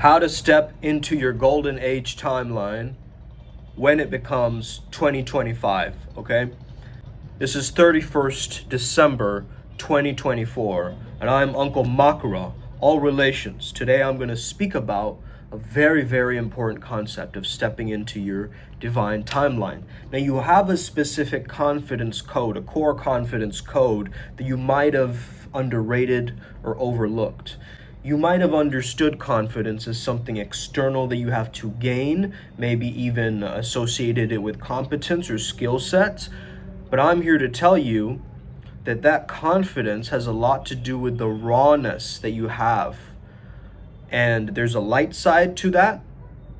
How to step into your golden age timeline when it becomes 2025, okay? This is 31st December 2024, and I'm Uncle Makara, all relations. Today I'm going to speak about a very, very important concept of stepping into your divine timeline. Now, you have a specific confidence code, a core confidence code that you might have underrated or overlooked. You might have understood confidence as something external that you have to gain, maybe even associated it with competence or skill sets. But I'm here to tell you that that confidence has a lot to do with the rawness that you have. And there's a light side to that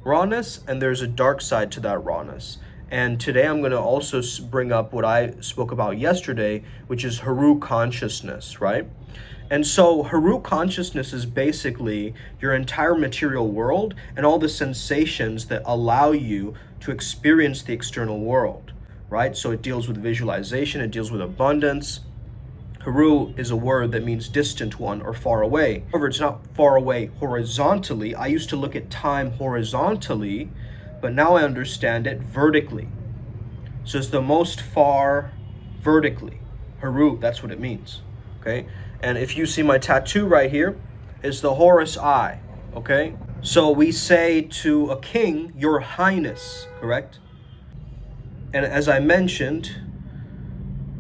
rawness, and there's a dark side to that rawness. And today I'm going to also bring up what I spoke about yesterday, which is Horus consciousness, right? And so Horus consciousness is basically your entire material world and all the sensations that allow you to experience the external world, right? So it deals with visualization, it deals with abundance. Horus is a word that means distant one or far away. However, it's not far away horizontally. I used to look at time horizontally, but now I understand it vertically. So it's the most far vertically. Horus, that's what it means, okay? And if you see my tattoo right here, it's the Horus eye, okay? So we say to a king, Your Highness, correct? And as I mentioned,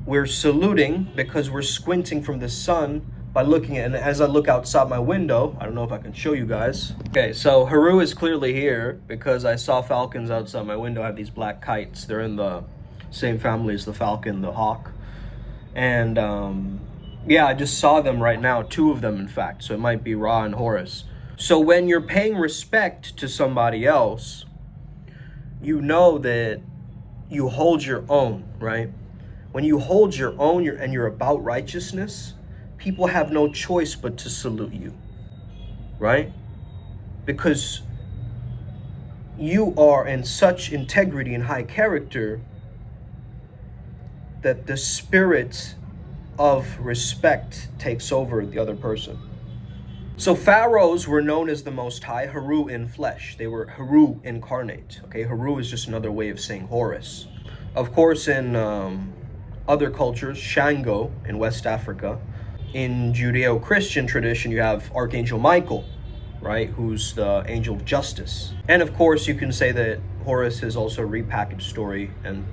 we're saluting because we're squinting from the sun by looking at, and as I look outside my window, I don't know if I can show you guys. Okay, so Horus is clearly here because I saw falcons outside my window. I have these black kites. They're in the same family as the falcon, the hawk. And yeah, I just saw them right now, two of them in fact, so it might be Ra and Horus. So when you're paying respect to somebody else, you know that you hold your own, right? When you hold your own and you're about righteousness, people have no choice but to salute you, right? Because you are in such integrity and high character that the spirit of respect takes over the other person. So pharaohs were known as the Most High, Horus in flesh. They were Horus incarnate. Okay, Horus is just another way of saying Horus. Of course, in other cultures, Shango in West Africa. In Judeo-Christian tradition, you have Archangel Michael, right, who's the angel of justice. And of course, you can say that Horus is also a repackaged story and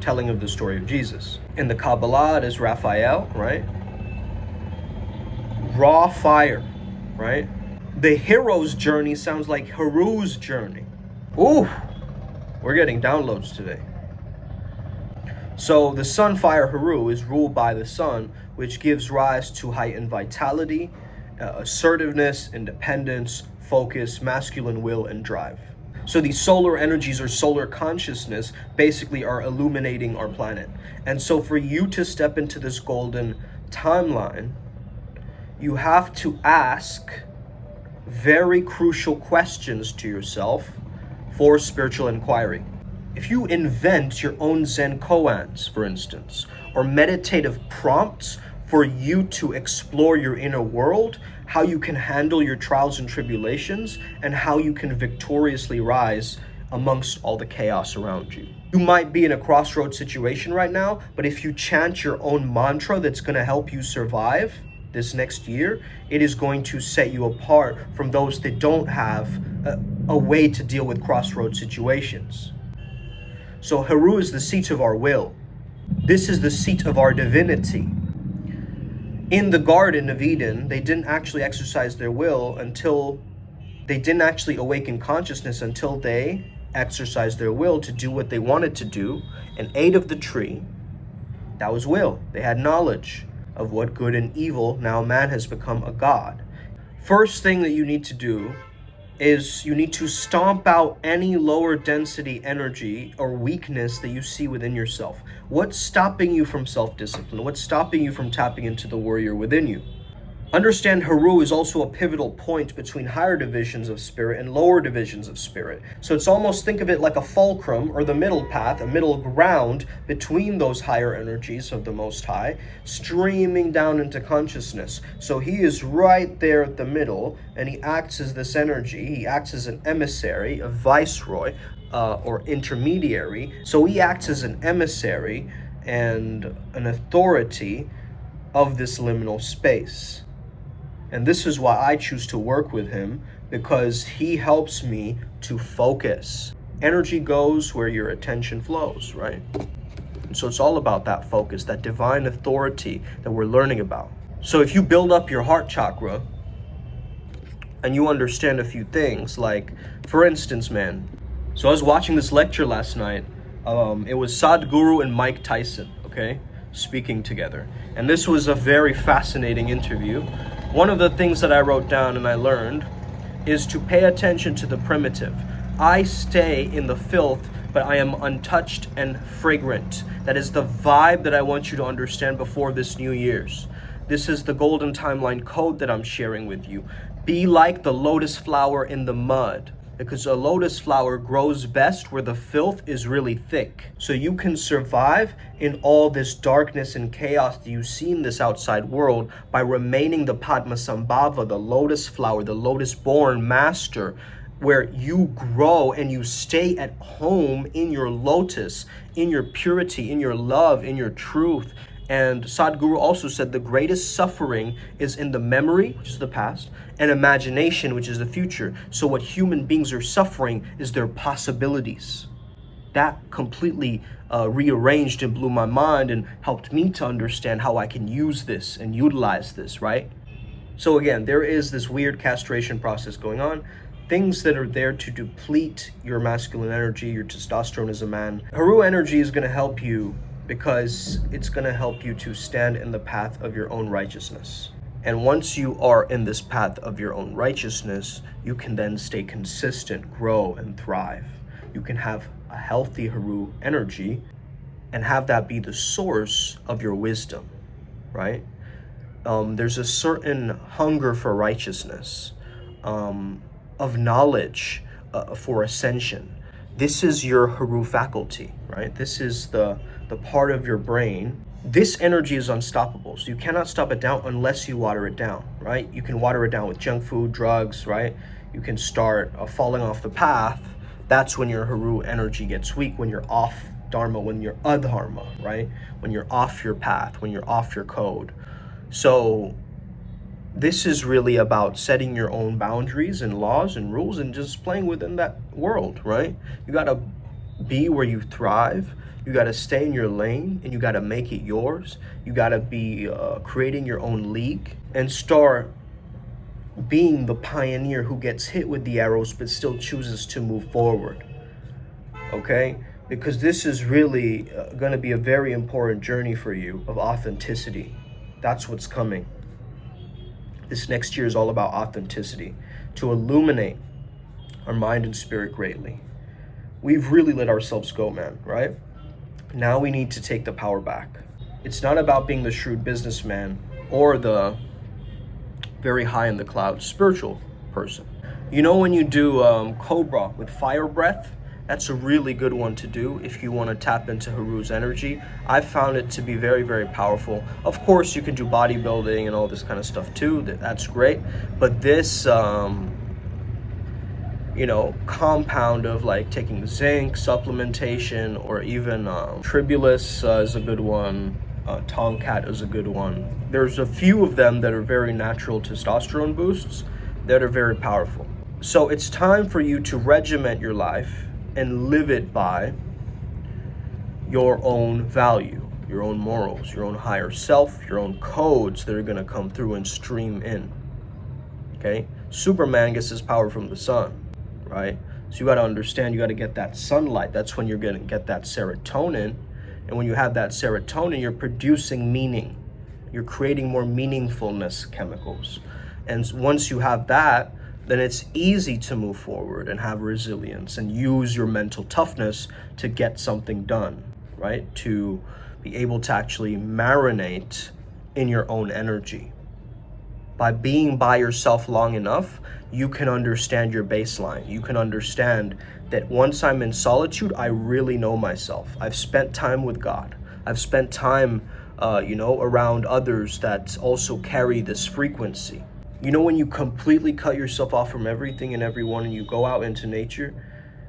telling of the story of Jesus. In the Kabbalah, it is Raphael, right? Raw fire, right? The hero's journey sounds like Horus' journey. Ooh, we're getting downloads today. So the sun fire Horus is ruled by the sun, which gives rise to heightened vitality, assertiveness, independence, focus, masculine will, and drive. So these solar energies or solar consciousness basically are illuminating our planet. And so for you to step into this golden timeline, you have to ask very crucial questions to yourself for spiritual inquiry. If you invent your own Zen koans, for instance, or meditative prompts for you to explore your inner world, how you can handle your trials and tribulations, and how you can victoriously rise amongst all the chaos around you. You might be in a crossroads situation right now, but if you chant your own mantra that's going to help you survive this next year, it is going to set you apart from those that don't have a way to deal with crossroads situations. So Horus is the seat of our will. This is the seat of our divinity. In the Garden of Eden, they didn't actually exercise their will until they didn't actually awaken consciousness until they exercised their will to do what they wanted to do and ate of the tree. That was will. They had knowledge of what good and evil. Now man has become a god. First thing that you need to do is you need to stomp out any lower density energy or weakness that you see within yourself. What's stopping you from self-discipline? What's stopping you from tapping into the warrior within you? Understand Haru is also a pivotal point between higher divisions of spirit and lower divisions of spirit. So it's almost, think of it like a fulcrum or the middle path, a middle ground between those higher energies of the Most High, streaming down into consciousness. So he is right there at the middle, and he acts as this energy. He acts as an emissary, a viceroy, or intermediary. So he acts as an emissary and an authority of this liminal space. And this is why I choose to work with him, because he helps me to focus. Energy goes where your attention flows, right? And so it's all about that focus, that divine authority that we're learning about. So if you build up your heart chakra and you understand a few things, like, for instance, man, so I was watching this lecture last night. It was Sadhguru and Mike Tyson, okay, speaking together. And this was a very fascinating interview. One of the things that I wrote down and I learned is to pay attention to the primitive. I stay in the filth, but I am untouched and fragrant. That is the vibe that I want you to understand before this New Year's. This is the golden timeline code that I'm sharing with you. Be like the lotus flower in the mud, because a lotus flower grows best where the filth is really thick. So you can survive in all this darkness and chaos that you see in this outside world by remaining the Padmasambhava, the lotus flower, the lotus-born master, where you grow and you stay at home in your lotus, in your purity, in your love, in your truth. And Sadhguru also said the greatest suffering is in the memory, which is the past, and imagination, which is the future. So what human beings are suffering is their possibilities. That completely rearranged and blew my mind and helped me to understand how I can use this and utilize this, right? So again, there is this weird castration process going on. Things that are there to deplete your masculine energy, your testosterone as a man. Haru energy is going to help you, because it's going to help you to stand in the path of your own righteousness. And once you are in this path of your own righteousness, you can then stay consistent, grow, and thrive. You can have a healthy Haru energy and have that be the source of your wisdom, right? There's a certain hunger for righteousness, of knowledge, for ascension. This is your Haru faculty, right? This is the part of your brain. This energy is unstoppable, so you cannot stop it down unless you water it down, right? You can water it down with junk food, drugs, right? You can start falling off the path. That's when your Haru energy gets weak, when you're off Dharma, when you're adharma, right? When you're off your path, when you're off your code. So this is really about setting your own boundaries and laws and rules and just playing within that world, right? You gotta be where you thrive. You got to stay in your lane and you got to make it yours. You got to be creating your own league and start being the pioneer who gets hit with the arrows but still chooses to move forward. Okay? Because this is really going to be a very important journey for you of authenticity. That's what's coming. This next year is all about authenticity, to illuminate our mind and spirit greatly. We've really let ourselves go, man, right? Now we need to take the power back. It's not about being the shrewd businessman or the very high in the clouds spiritual person. You know, when you do Cobra with fire breath, that's a really good one to do if you want to tap into Haru's energy. I found it to be very, very powerful. Of course, you can do bodybuilding and all this kind of stuff too. That's great. But this, compound of like taking zinc, supplementation, or even tribulus is a good one. Tomcat is a good one. There's a few of them that are very natural testosterone boosts that are very powerful. So it's time for you to regiment your life and live it by your own value, your own morals, your own higher self, your own codes that are going to come through and stream in. Okay? Superman gets his power from the sun, right? So you got to understand, you got to get that sunlight. That's when you're going to get that serotonin. And when you have that serotonin, you're producing meaning. You're creating more meaningfulness chemicals. And once you have that, then it's easy to move forward and have resilience and use your mental toughness to get something done, right? To be able to actually marinate in your own energy. by being by yourself long enough, you can understand your baseline. You can understand that once I'm in solitude, I really know myself. I've spent time with God. I've spent time, around others that also carry this frequency. You know, when you completely cut yourself off from everything and everyone and you go out into nature,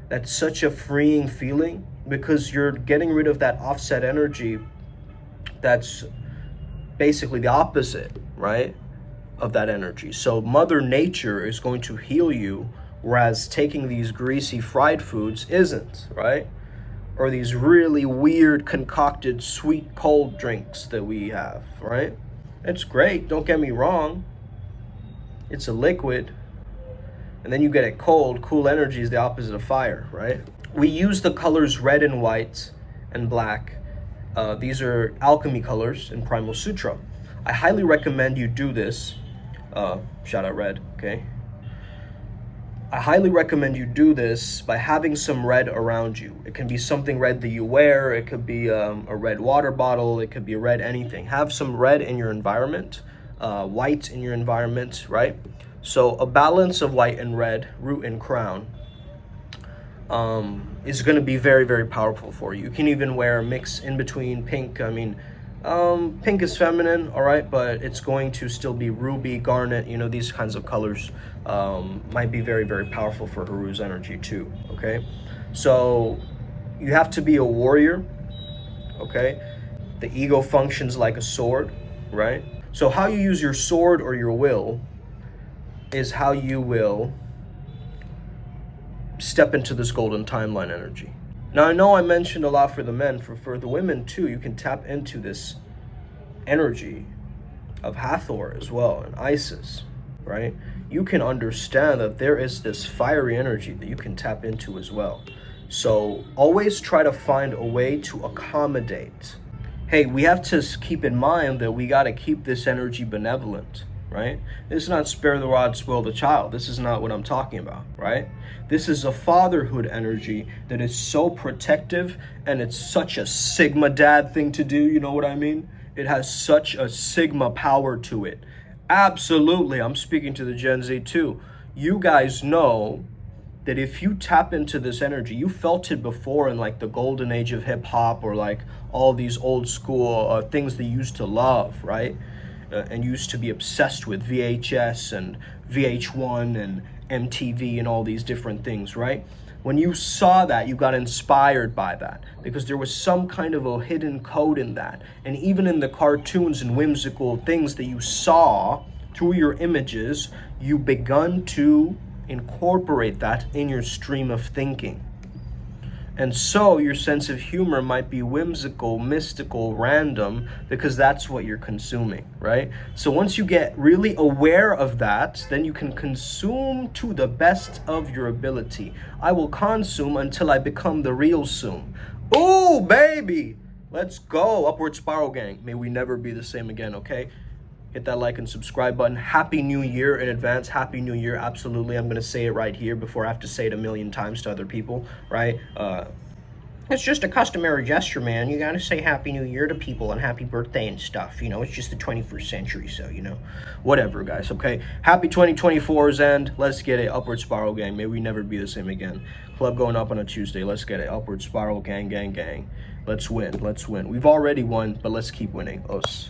that's such a freeing feeling because you're getting rid of that offset energy that's basically the opposite, right, of that energy. So Mother Nature is going to heal you, whereas taking these greasy fried foods isn't, right? Or these really weird concocted sweet cold drinks that we have, right? It's great, don't get me wrong. It's a liquid. And then you get it cold. Cool energy is the opposite of fire, right? We use the colors red and white and black. These are alchemy colors in Primal Sutra. I highly recommend you do this. Shout out red, okay? I highly recommend you do this by having some red around you. It can be something red that you wear. It could be a red water bottle. It could be red anything. Have some red in your environment, white in your environment, right? So a balance of white and red, root and crown, is going to be very, very powerful for you. You can even wear a mix in between pink. I mean, pink is feminine, all right, but it's going to still be ruby, garnet, these kinds of colors might be very, very powerful for Horus energy too, okay? So you have to be a warrior, okay? The ego functions like a sword, right? So how you use your sword or your will is how you will step into this golden timeline energy. Now, I know I mentioned a lot for the men. For the women, too, you can tap into this energy of Hathor as well, and Isis, right? You can understand that there is this fiery energy that you can tap into as well. So always try to find a way to accommodate. Hey, we have to keep in mind that we got to keep this energy benevolent, right? This is not spare the rod, spoil the child. This is not what I'm talking about, right? This is a fatherhood energy that is so protective, and it's such a Sigma dad thing to do, you know what I mean? It has such a Sigma power to it. Absolutely, I'm speaking to the Gen Z too. You guys know that if you tap into this energy, you felt it before in like the golden age of hip hop, or like all these old school things that you used to love, right? And used to be obsessed with VHS and VH1 and MTV and all these different things, right? When you saw that, you got inspired by that because there was some kind of a hidden code in that. And even in the cartoons and whimsical things that you saw through your images, you begun to incorporate that in your stream of thinking. And so your sense of humor might be whimsical, mystical, random, because that's what you're consuming, right? So once you get really aware of that, then you can consume to the best of your ability. I will consume until I become the real Soom. Ooh, baby! Let's go, Upward Spiral Gang. May we never be the same again, okay? Hit that like and subscribe button. Happy New Year in advance. Happy New Year. Absolutely. I'm going to say it right here before I have to say it a million times to other people, right? It's just a customary gesture, man. You got to say Happy New Year to people and happy birthday and stuff. It's just the 21st century, so, whatever, guys, okay? Happy 2024's end. Let's get it. Upward Spiral Gang. May we never be the same again. Club going up on a Tuesday. Let's get it. Upward Spiral Gang, gang, gang. Let's win. Let's win. We've already won, but let's keep winning. Us.